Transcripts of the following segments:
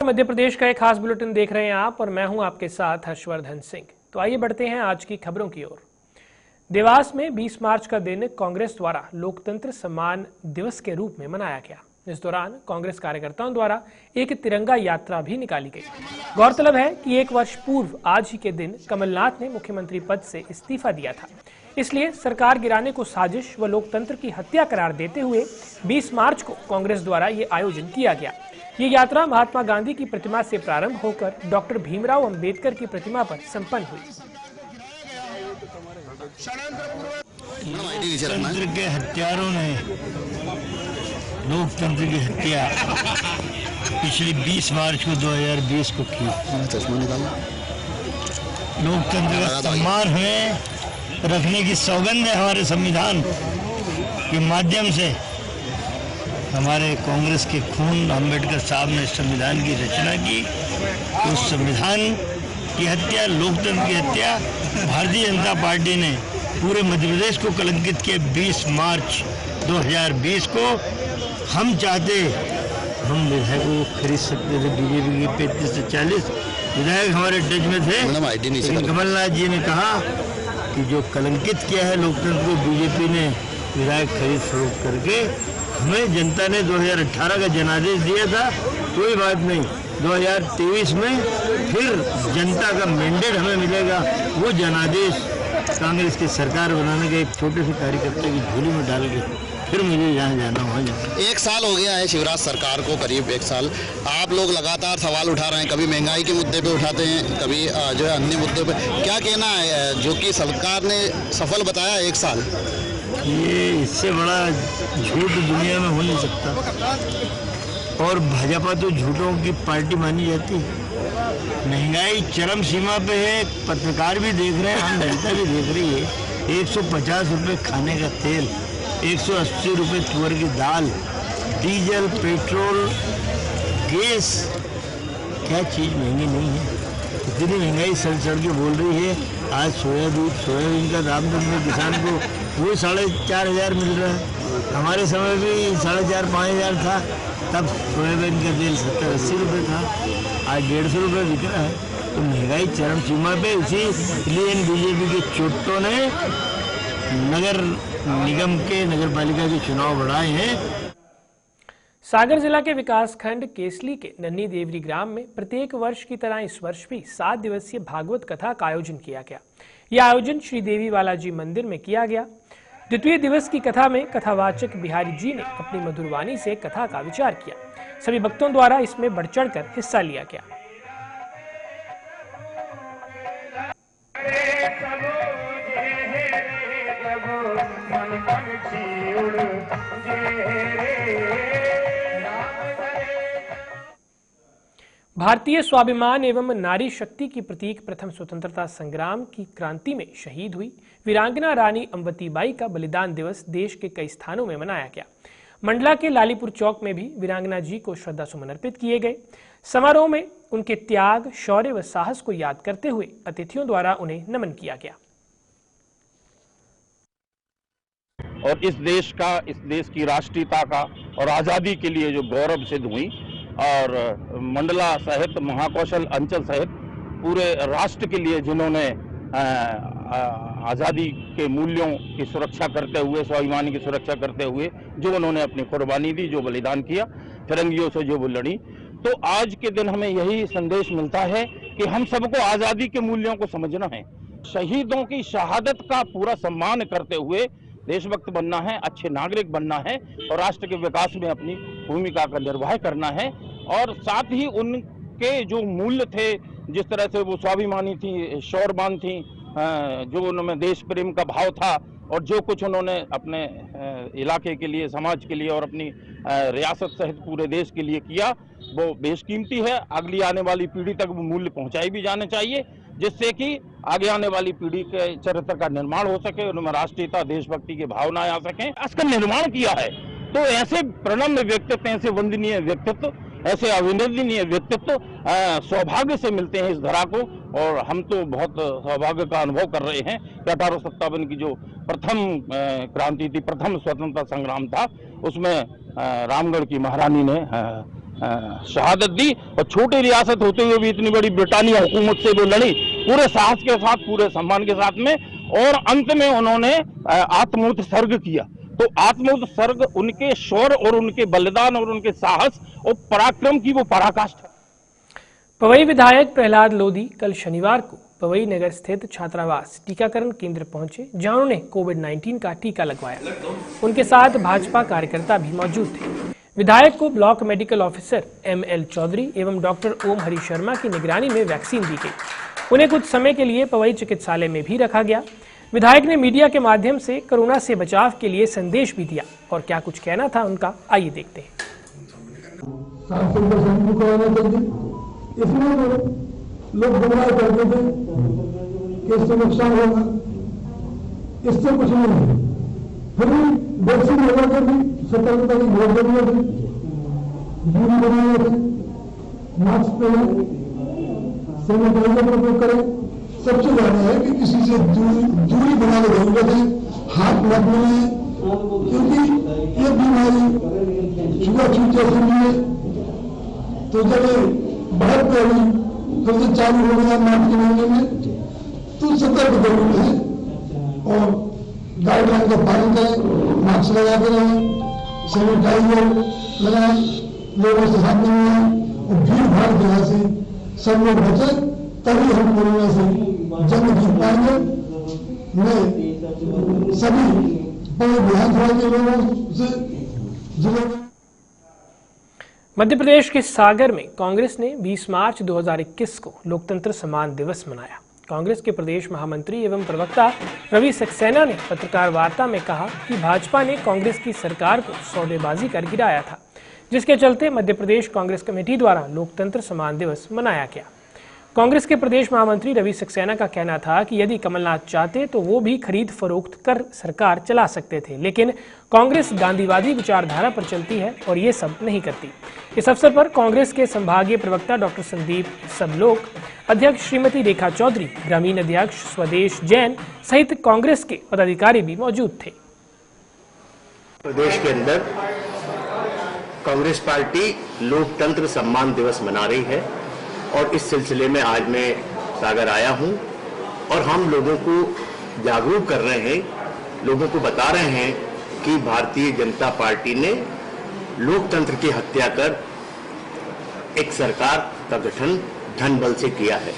मध्य प्रदेश का एक खास बुलेटिन देख रहे हैं आप और मैं हूं आपके साथ हर्षवर्धन सिंह। तो आइए बढ़ते हैं आज की खबरों की ओर। देवास में 20 मार्च का दिन कांग्रेस द्वारा लोकतंत्र सम्मान दिवस के रूप में मनाया गया। इस दौरान कांग्रेस कार्यकर्ताओं द्वारा एक तिरंगा यात्रा भी निकाली गई। गौरतलब है कि एक वर्ष पूर्व आज ही के दिन कमलनाथ ने मुख्यमंत्री पद से इस्तीफा दिया था, इसलिए सरकार गिराने को साजिश व लोकतंत्र की हत्या करार देते हुए 20 मार्च को कांग्रेस द्वारा ये आयोजन किया गया। ये यात्रा महात्मा गांधी की प्रतिमा से प्रारंभ होकर डॉक्टर भीमराव अंबेडकर की प्रतिमा पर संपन्न हुई। लोकतंत्र के हत्यारों ने लोकतंत्र की हत्या पिछली 20 मार्च को 2020 को की। लोकतंत्र का सम्मान हमें रखने की सौगंध है। हमारे संविधान के माध्यम से हमारे कांग्रेस के खून अंबेडकर साहब ने संविधान की रचना की। उस संविधान की हत्या, लोकतंत्र की हत्या भारतीय जनता पार्टी ने पूरे मध्य प्रदेश को कलंकित किया। 20 मार्च 2020 को हम चाहते हम विधायकों को खरीद सकते थे। बीजेपी के 35 से 40 विधायक हमारे टच में थे, लेकिन कमलनाथ जी ने कहा कि जो कलंकित किया है लोकतंत्र को, बीजेपी ने विधायक खरीद फरोख्त करके हमें जनता ने 2018 का जनादेश दिया था। कोई बात नहीं, 2023 में फिर जनता का मैंडेट हमें मिलेगा। वो जनादेश कांग्रेस की सरकार बनाने के एक छोटे से कार्यकर्ता की झोली में डाल के फिर मुझे जहाँ जाना वहाँ जाना। 1 साल हो गया है शिवराज सरकार को, करीब 1 साल। आप लोग लगातार सवाल उठा रहे हैं, कभी महंगाई के मुद्दे पे उठाते हैं, कभी जो है अन्य मुद्दे पे। क्या कहना है जो कि सरकार ने सफल बताया 1 साल? ये इससे बड़ा झूठ दुनिया में हो नहीं सकता। और भाजपा तो झूठों की पार्टी मानी जाती है। महंगाई चरम सीमा पे है, पत्रकार भी देख रहे हैं, हम जनता भी देख रही है। 150 रुपये खाने का तेल, 180 रुपये तुअर की दाल, डीजल, पेट्रोल, गैस, क्या चीज़ महंगी नहीं है। इतनी महंगाई सड़ के बोल रही है। आज सोयाबीन का दाम तो किसान को वो 4,500 मिल रहा है। हमारे समय भी 4,500-5,000 था, तब सोयाबीन का तेल 70-80 रुपये था। आज 150 रुपये बिक रहा है। तो महंगाई चरम सीमा पे, इसीलिए इन बीजेपी के चोटों ने नगर निगम के नगर पालिका के चुनाव बढ़ाए हैं। सागर जिला के विकासखंड केसली के नन्ही देवरी ग्राम में प्रत्येक वर्ष की तरह इस वर्ष भी 7 दिवसीय भागवत कथा का आयोजन किया गया। यह आयोजन श्री देवी बालाजी मंदिर में किया गया। द्वितीय दिवस की कथा में कथावाचक बिहारी जी ने अपनी मधुर वाणी से कथा का विचार किया। सभी भक्तों द्वारा इसमें बढ़ चढ़कर हिस्सा लिया गया। भारतीय स्वाभिमान एवं नारी शक्ति की प्रतीक प्रथम स्वतंत्रता संग्राम की क्रांति में शहीद हुई वीरांगना रानी अम्बतीबाई का बलिदान दिवस देश के कई स्थानों में मनाया गया। मंडला के लालीपुर चौक में भी वीरांगना जी को श्रद्धा सुमन अर्पित किए गए। समारोह में उनके त्याग, शौर्य व साहस को याद करते हुए अतिथियों द्वारा उन्हें नमन किया गया। और इस देश की राष्ट्रीयता का और आज़ादी के लिए जो गौरव सिद्ध हुई, और मंडला सहित, महाकौशल अंचल सहित पूरे राष्ट्र के लिए जिन्होंने आज़ादी के मूल्यों की सुरक्षा करते हुए, स्वाभिमान की सुरक्षा करते हुए जो उन्होंने अपनी कुर्बानी दी, जो बलिदान किया, फिरंगियों से जो वो लड़ी, तो आज के दिन हमें यही संदेश मिलता है कि हम सबको आज़ादी के मूल्यों को समझना है। शहीदों की शहादत का पूरा सम्मान करते हुए देशभक्त बनना है, अच्छे नागरिक बनना है और राष्ट्र के विकास में अपनी भूमिका का निर्वाह करना है। और साथ ही उनके जो मूल्य थे, जिस तरह से वो स्वाभिमानी थी, शौर्यवान थी, जो उनमें देश प्रेम का भाव था और जो कुछ उन्होंने अपने इलाके के लिए, समाज के लिए और अपनी रियासत सहित पूरे देश के लिए किया, वो बेशकीमती है। अगली आने वाली पीढ़ी तक वो मूल्य पहुंचाए भी जाने चाहिए, जिससे कि आगे आने वाली पीढ़ी के चरित्र का निर्माण हो सके, उनमें राष्ट्रीयता, देशभक्ति की भावनाएं आ सकें। इसका निर्माण किया है तो ऐसे प्रणम्य व्यक्तित्व, ऐसे वंदनीय व्यक्तित्व, ऐसे अभिनंदनीय व्यक्तित्व सौभाग्य से मिलते हैं इस धरा को। और हम तो बहुत सौभाग्य का अनुभव कर रहे हैं कि 1857 की जो प्रथम क्रांति थी, प्रथम स्वतंत्रता संग्राम था, उसमें रामगढ़ की महारानी ने शहादत दी और छोटी रियासत होते हुए भी इतनी बड़ी ब्रिटानिया हुकूमत से वो लड़ी पूरे साहस के साथ, पूरे सम्मान के साथ में, और अंत में उन्होंने आत्मोत्सर्ग किया। तो आत्मोत्सर्ग उनके शौर्य और उनके बलिदान और उनके साहस और पराक्रम की वो पराकाष्ठा। पवई विधायक प्रहलाद लोधी कल शनिवार को पवई नगर स्थित छात्रावास टीकाकरण केंद्र पहुंचे, जहां उन्होंने कोविड-19 का टीका लगवाया। उनके साथ भाजपा कार्यकर्ता भी मौजूद थे। विधायक को block medical officer ML Chaudhary एवं डॉक्टर ओम हरि शर्मा की निगरानी में वैक्सीन दी गई। उन्हें कुछ समय के लिए पवई चिकित्सालय में भी रखा गया। विधायक ने मीडिया के माध्यम से कोरोना से बचाव के लिए संदेश भी दिया, और क्या कुछ कहना था उनका, आइए देखते हैं। इसमें लोग गुमराह करते थे कि इससे नुकसान होगा, इससे कुछ नहीं है। फिर भी वैक्सीन लगा के भी सतर्कता की बहुत जरूरत है। दूरी बनाए रखें, मास्क पहने, सैनिटाइजर का उपयोग करें। सबसे ज्यादा है कि किसी से दूरी बनाने की जरूरत है, हाथ मत मिलाएं, क्योंकि ये बीमारी छुआछूत जैसी है। तो जब बहुत पहले फिर से चालू हो गया मार्च के महीने में, तो सतर्क जरूर है और गाइडलाइन का पालन करें, मास्क लगा के रहें, सैनिटाइजर लगाएं, लोगों से सामने मिलें और भीड़ भाड़ जगह से सब लोग बचें, तभी हम कोरोना से जंग जीत पाएंगे। मैं सभी विधानसभा के लोगों से जिले में मध्य प्रदेश के सागर में कांग्रेस ने 20 मार्च 2021 को लोकतंत्र सम्मान दिवस मनाया। कांग्रेस के प्रदेश महामंत्री एवं प्रवक्ता रवि सक्सेना ने पत्रकार वार्ता में कहा कि भाजपा ने कांग्रेस की सरकार को सौदेबाजी कर गिराया था, जिसके चलते मध्य प्रदेश कांग्रेस कमेटी द्वारा लोकतंत्र सम्मान दिवस मनाया गया। कांग्रेस के प्रदेश महामंत्री रवि सक्सेना का कहना था कि यदि कमलनाथ चाहते तो वो भी खरीद फरोख्त कर सरकार चला सकते थे, लेकिन कांग्रेस गांधीवादी विचारधारा पर चलती है और ये सब नहीं करती। इस अवसर पर कांग्रेस के संभागीय प्रवक्ता डॉक्टर संदीप सबलोक, अध्यक्ष श्रीमती रेखा चौधरी, ग्रामीण अध्यक्ष स्वदेश जैन सहित कांग्रेस के पदाधिकारी भी मौजूद थे। प्रदेश के अंदर कांग्रेस पार्टी लोकतंत्र सम्मान दिवस मना रही है और इस सिलसिले में आज मैं सागर आया हूं और हम लोगों को जागरूक कर रहे हैं, लोगों को बता रहे हैं कि भारतीय जनता पार्टी ने लोकतंत्र की हत्या कर एक सरकार का गठन धन बल से किया है,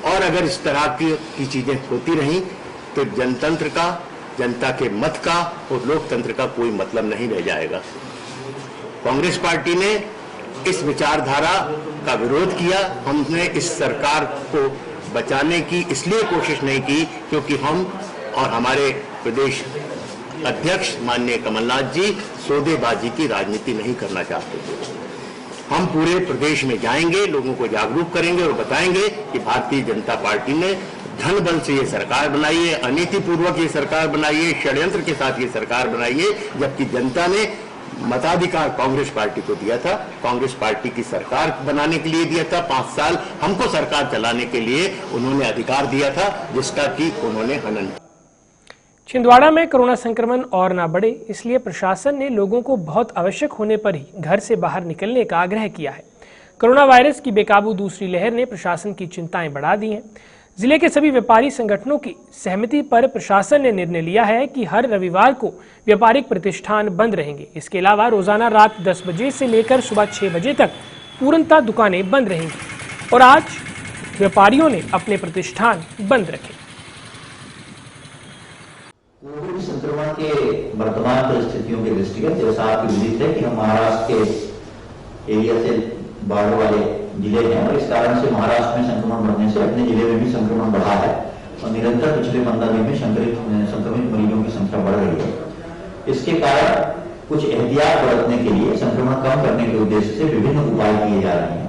और अगर इस तरह की चीजें होती रहीं तो जनतंत्र का, जनता के मत का और लोकतंत्र का कोई मतलब नहीं रह जाएगा। कांग्रेस पार्टी ने इस विचारधारा का विरोध किया। हमने इस सरकार को बचाने की इसलिए कोशिश नहीं की क्योंकि हम और हमारे प्रदेश अध्यक्ष माननीय कमलनाथ जी सौदेबाजी की राजनीति नहीं करना चाहते थे। हम पूरे प्रदेश में जाएंगे, लोगों को जागरूक करेंगे और बताएंगे कि भारतीय जनता पार्टी ने धन बल से ये सरकार बनाई है, अनीतिपूर्वक ये सरकार बनाई है, षड्यंत्र के साथ ये सरकार बनाई है, जबकि जनता ने मताधिकार कांग्रेस पार्टी को दिया था, कांग्रेस पार्टी की सरकार बनाने के लिए दिया था। 5 साल हमको सरकार चलाने के लिए उन्होंने अधिकार दिया था, जिसका कि उन्होंने हनन। छिंदवाड़ा में कोरोना संक्रमण और न बढ़े, इसलिए प्रशासन ने लोगों को बहुत आवश्यक होने पर ही घर से बाहर निकलने का आग्रह किया है। कोरोना वायरस की बेकाबू दूसरी लहर ने प्रशासन की चिंताएं बढ़ा दी हैं। जिले के सभी व्यापारी संगठनों की सहमति पर प्रशासन ने निर्णय लिया है कि हर रविवार को व्यापारिक प्रतिष्ठान बंद रहेंगे। इसके अलावा रोजाना रात 10 बजे से लेकर सुबह 6 बजे तक पूर्णतः दुकानें बंद रहेंगी और आज व्यापारियों ने अपने प्रतिष्ठान बंद रखे। कोविड संक्रमण के वर्तमान परिस्थितियों के दृष्टिगत जैसा आपको विदित है कि हम महाराष्ट्र के एरिया से बाढ़ वाले जिले हैं और इस कारण से महाराष्ट्र में संक्रमण बढ़ने से अपने जिले में भी संक्रमण बढ़ा है और निरंतर पिछले 15 दिन में संक्रमित मरीजों की संख्या बढ़ रही है। इसके कारण कुछ एहतियात बरतने के लिए संक्रमण कम करने के उद्देश्य से विभिन्न उपाय किए जा रहे हैं,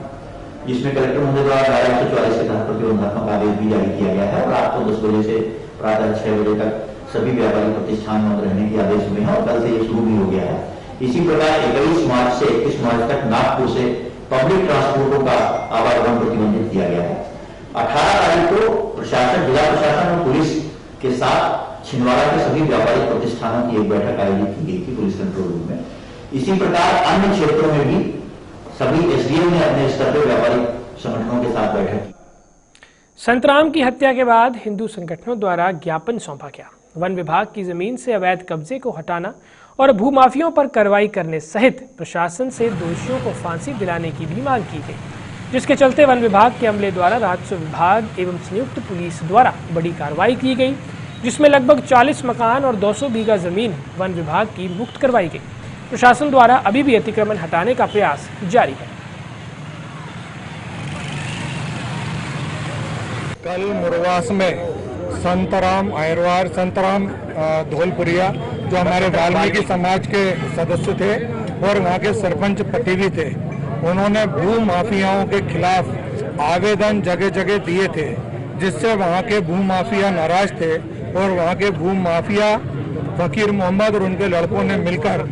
जिसमें कलेक्टर महोदय द्वारा 1144 के तहत प्रतिबंधात्मक आदेश भी जारी किया गया है और रात को 10 बजे से प्रातः 6 बजे तक सभी व्यापारिक प्रतिष्ठान बंद रहने के आदेश हुए हैं और कल से ये शुरू भी हो गया है। इसी प्रकार 21 मार्च से 21 मार्च तक नागपुर से पब्लिक ट्रांसपोर्टों का आवागमन प्रतिबंधित किया गया है। 18 तारीख को प्रशासन, जिला प्रशासन और पुलिस के साथ छिंदवाड़ा के सभी व्यापारिक प्रतिष्ठानों की एक बैठक आयोजित की गई थी पुलिस कंट्रोल रूम में। इसी प्रकार अन्य क्षेत्रों में भी सभी एसडीएम ने अपने स्तर पर व्यापारिक संगठनों के साथ बैठक की। संतराम की हत्या के बाद हिंदू संगठनों द्वारा ज्ञापन सौंपा गया। वन विभाग की जमीन से अवैध कब्जे को हटाना और भूमाफियों पर कार्रवाई करने सहित प्रशासन से दोषियों को फांसी दिलाने की भी मांग की गई, जिसके चलते वन विभाग के अमले द्वारा राजस्व विभाग एवं संयुक्त पुलिस द्वारा बड़ी कार्रवाई की गई, जिसमें लगभग 40 मकान और 200 बीघा जमीन वन विभाग की मुक्त करवाई गई। प्रशासन द्वारा अभी भी अतिक्रमण हटाने का प्रयास जारी है। कल मुरवास में संतराम अहिरवार, संतराम धौलपुरिया जो हमारे वाल्मीकि समाज के सदस्य थे और वहाँ के सरपंच पटीवी थे, उन्होंने भू माफियाओं के खिलाफ आवेदन जगह जगह दिए थे, जिससे वहाँ के भू माफिया नाराज थे और वहाँ के भू माफिया फकीर मोहम्मद और उनके लड़कों ने मिलकर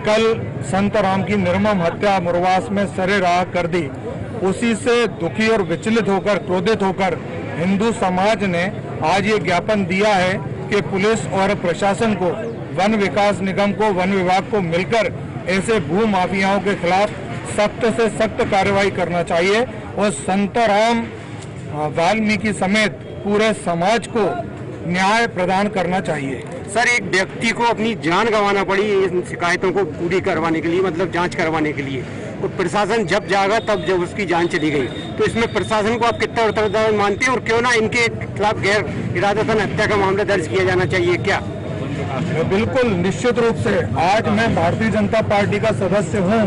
कल संतराम की निर्मम हत्या मुरवास में सरेराह कर दी। उसी से दुखी और विचलित होकर, क्रोधित होकर हिंदू समाज ने आज ये ज्ञापन दिया है कि पुलिस और प्रशासन को, वन विकास निगम को, वन विभाग को मिलकर ऐसे भू माफियाओं के खिलाफ सख्त से सख्त कार्रवाई करना चाहिए और संतराम वाल्मीकि समेत पूरे समाज को न्याय प्रदान करना चाहिए। सर, एक व्यक्ति को अपनी जान गंवाना पड़ी इन शिकायतों को पूरी करवाने के लिए, मतलब जांच करवाने के लिए, और प्रशासन जब जागा तब जब उसकी जान चली गई। तो इसमें प्रशासन को आप कितना उत्तरदायी मानते हैं और क्यों ना इनके खिलाफ गैर इरादतन हत्या का मामला दर्ज किया जाना चाहिए क्या? बिल्कुल, निश्चित रूप से। आज मैं भारतीय जनता पार्टी का सदस्य हूं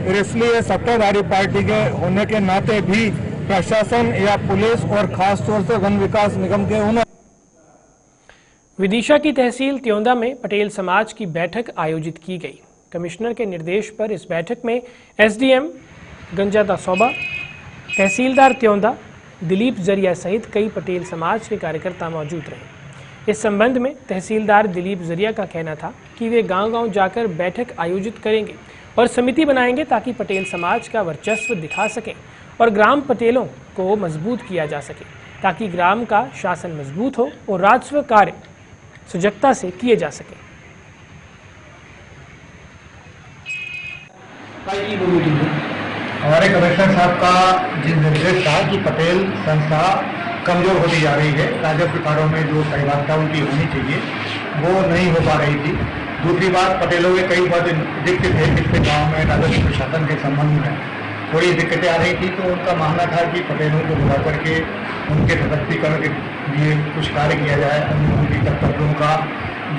और इसलिए सत्ताधारी पार्टी के होने के नाते भी प्रशासन या पुलिस और खास तौर से वन विकास निगम के उन्हें। विदिशा की तहसील त्योंदा में पटेल समाज की बैठक आयोजित की गई। कमिश्नर के निर्देश पर इस बैठक में एसडीएम गंजादा सौबा, तहसीलदार त्योंदा दिलीप जरिया सहित कई पटेल समाज के कार्यकर्ता मौजूद रहे। इस संबंध में तहसीलदार दिलीप जरिया का कहना था कि वे गांव-गांव जाकर बैठक आयोजित करेंगे और समिति बनाएंगे ताकि पटेल समाज का वर्चस्व दिखा सकें और ग्राम पटेलों को मजबूत किया जा सके, ताकि ग्राम का शासन मजबूत हो और राजस्व कार्य सजगता से किए जा सके। हमारे कमिश्नर साहब का जिस निर्देश था कि पटेल संस्था कमजोर होती जा रही है, राजस्व कार्यों में जो सहभागिता उनकी होनी चाहिए वो नहीं हो पा रही थी। दूसरी बात, पटेलों के कई बहुत दिक्कत है जिससे गाँव में राजस्व प्रशासन के संबंध में थोड़ी दिक्कतें आ रही थी। तो उनका मानना था कि पटेलों को बुला करके उनके सशक्तिकरण के लिए कुछ कार्य किया जाए, उनकी कर्तव्यों का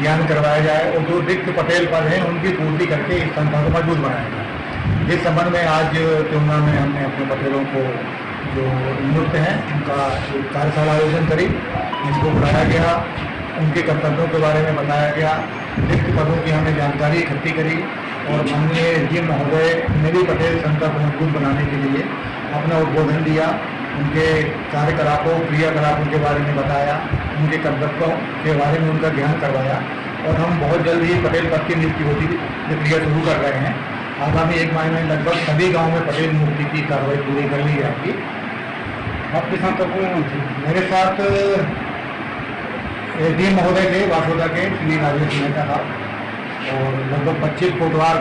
ज्ञान करवाया जाए और जो रिक्त पटेल पद हैं उनकी पूर्ति करके इस संस्था को मजबूत बनाया जाए। इस संबंध में आज त्योंदा में हमने अपने पटेलों को जो नियुक्त हैं उनका एक कार्यशाला आयोजन करी, जिसको बुलाया गया, उनके कर्तव्यों के बारे में बताया गया, रिक्त पदों की हमने जानकारी इकट्ठी करी और माननीय एसडीएम महोदय ने भी पटेल संस्था को मजबूत बनाने के लिए अपना उद्बोधन दिया, उनके कार्यकलापों, क्रियाकलापों के बारे में बताया, उनके कर्तव्यों के बारे में उनका ज्ञान करवाया और हम बहुत जल्द ही पटेल पद की नियुक्ति होती प्रक्रिया शुरू कर रहे हैं। आगामी 1 माह में लगभग सभी गाँव में पटेल नियुक्ति की कार्रवाई पूरी कर ली जाएगी। आपके साथ मेरे साथ एसडीएम महोदय थे वासोदा के, श्री राजेश मेहता साहब, और लगभग 25 कोटवार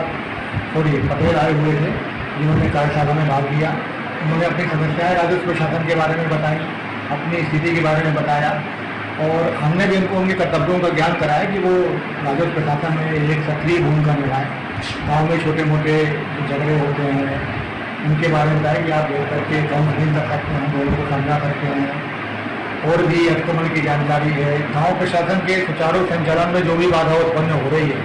पटेल आए हुए थे जिन्होंने कार्यशाला में भाग लिया। उन्होंने अपनी समस्याएं राजस्व प्रशासन के बारे में बताई, अपनी स्थिति के बारे में बताया और हमने भी उनको उनके कर्तव्यों का ज्ञान कराया कि वो राजस्व प्रशासन में एक सक्रिय भूमिका निभाएं। गाँव में छोटे मोटे झगड़े होते हैं उनके बारे में बताया कि आप देख करके काउंसलिंग कर सकते हैं, लोगों को समझा सकते हैं। और भी अतिक्रमण की जानकारी है, गाँव प्रशासन के सुचारू संचालन में जो भी बाधा उत्पन्न हो रही है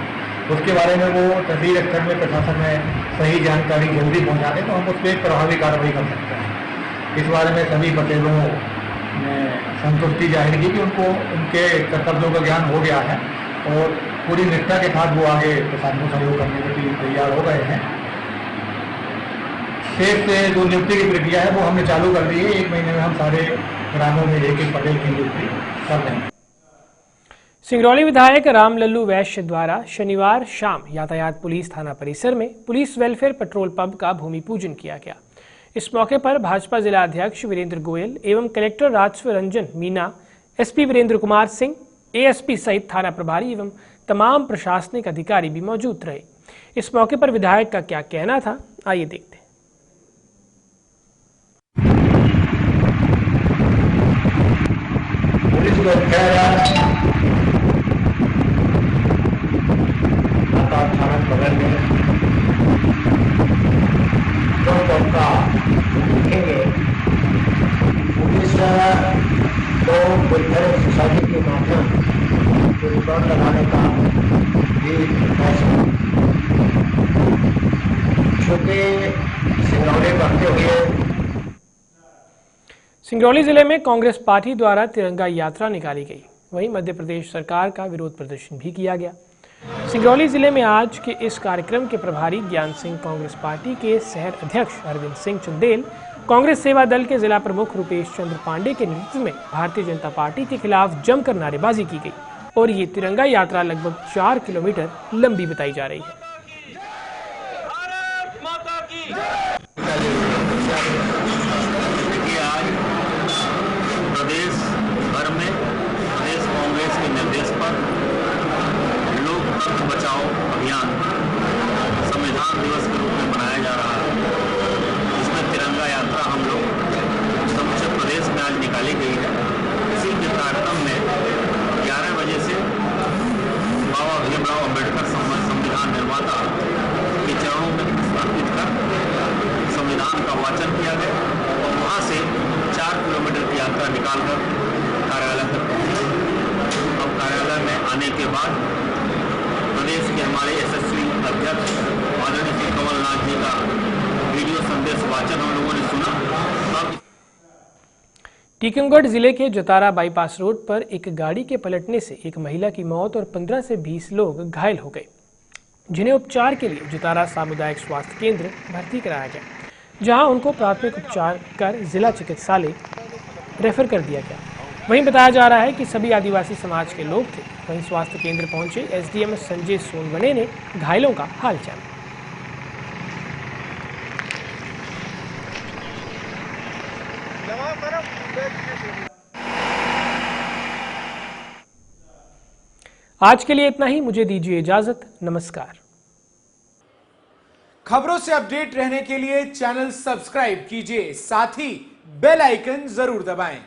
उसके बारे में वो तहसील स्तर में प्रशासन में सही जानकारी जल्दी पहुँचा दें तो हम उस पर एक प्रभावी कार्रवाई कर सकते हैं। इस बारे में सभी पटेलों ने संतुष्टि जाहिर की कि उनको उनके कर्तव्यों का ज्ञान हो गया है और पूरी निष्ठा के साथ वो आगे प्रशासन को सहयोग करने के लिए तैयार हो गए हैं। शेष से जो नियुक्ति की प्रक्रिया है वो हमने चालू कर दी है। 1 महीने में हम सारे ग्रामों में एक पटेल की नियुक्ति कर देंगे। सिंगरौली विधायक रामलल्लू वैश्य द्वारा शनिवार शाम यातायात पुलिस थाना परिसर में पुलिस वेलफेयर पेट्रोल पंप का भूमि पूजन किया गया। इस मौके पर भाजपा जिला अध्यक्ष वीरेंद्र गोयल एवं कलेक्टर राजस्व रंजन मीना, एसपी वीरेंद्र कुमार सिंह, एएसपी सहित थाना प्रभारी एवं तमाम प्रशासनिक अधिकारी भी मौजूद रहे। इस मौके पर विधायक का क्या कहना था, आइए देखते हैं। को थाना बगल में देखेंगे पुलिस को वेलफेयर सोसाइटी के माध्यम से रिकॉर्ड लगाने का भी फैसला छोटे सिंगरौली बढ़ते हुए। सिंगरौली जिले में कांग्रेस पार्टी द्वारा तिरंगा यात्रा निकाली गई। वहीं मध्य प्रदेश सरकार का विरोध प्रदर्शन भी किया गया। सिंगरौली जिले में आज के इस कार्यक्रम के प्रभारी ज्ञान सिंह, कांग्रेस पार्टी के शहर अध्यक्ष अरविंद सिंह चंदेल, कांग्रेस सेवा दल के जिला प्रमुख रुपेश चंद्र पांडे के नेतृत्व में भारतीय जनता पार्टी के खिलाफ जमकर नारेबाजी की गई और ये तिरंगा यात्रा लगभग 4 किलोमीटर लंबी बताई जा रही है। प्रदेश भर में प्रदेश कांग्रेस के निर्देश पर लोकतंत्र बचाओ अभियान संविधान दिवस के रूप में मनाया जा रहा है, जिसमें तिरंगा यात्रा हम लोग समूचे प्रदेश में आज निकाली गई है। इसी के कार्यक्रम में 11 बजे से बाबा भीमराव अम्बेडकर संविधान निर्माता के चरणों में समर्पित कर संविधान का वाचन किया गया और वहाँ से 4 किलोमीटर की यात्रा निकालकर कार्यालय तक पहुंची। अब कार्यालय में आने के बाद प्रदेश के हमारे यशस्वी अध्यक्ष आदरणीय श्री कमलनाथ जी का वीडियो संदेश वाचन हम लोगों ने सुना। टीकमगढ़ जिले के जतारा बाईपास रोड पर एक गाड़ी के पलटने से एक महिला की मौत और 15 से 20 लोग घायल हो गए, जिन्हें उपचार के लिए जतारा सामुदायिक स्वास्थ्य केंद्र भर्ती कराया गया, जहां उनको प्राथमिक उपचार कर जिला चिकित्सालय रेफर कर दिया गया। वहीं बताया जा रहा है कि सभी आदिवासी समाज के लोग थे। वहीं स्वास्थ्य केंद्र पहुंचे एसडीएम संजय सोनवणे ने घायलों का हालचाल। आज के लिए इतना ही। मुझे दीजिए इजाजत। नमस्कार। खबरों से अपडेट रहने के लिए चैनल सब्सक्राइब कीजिए, साथ ही बेल आइकन जरूर दबाएं।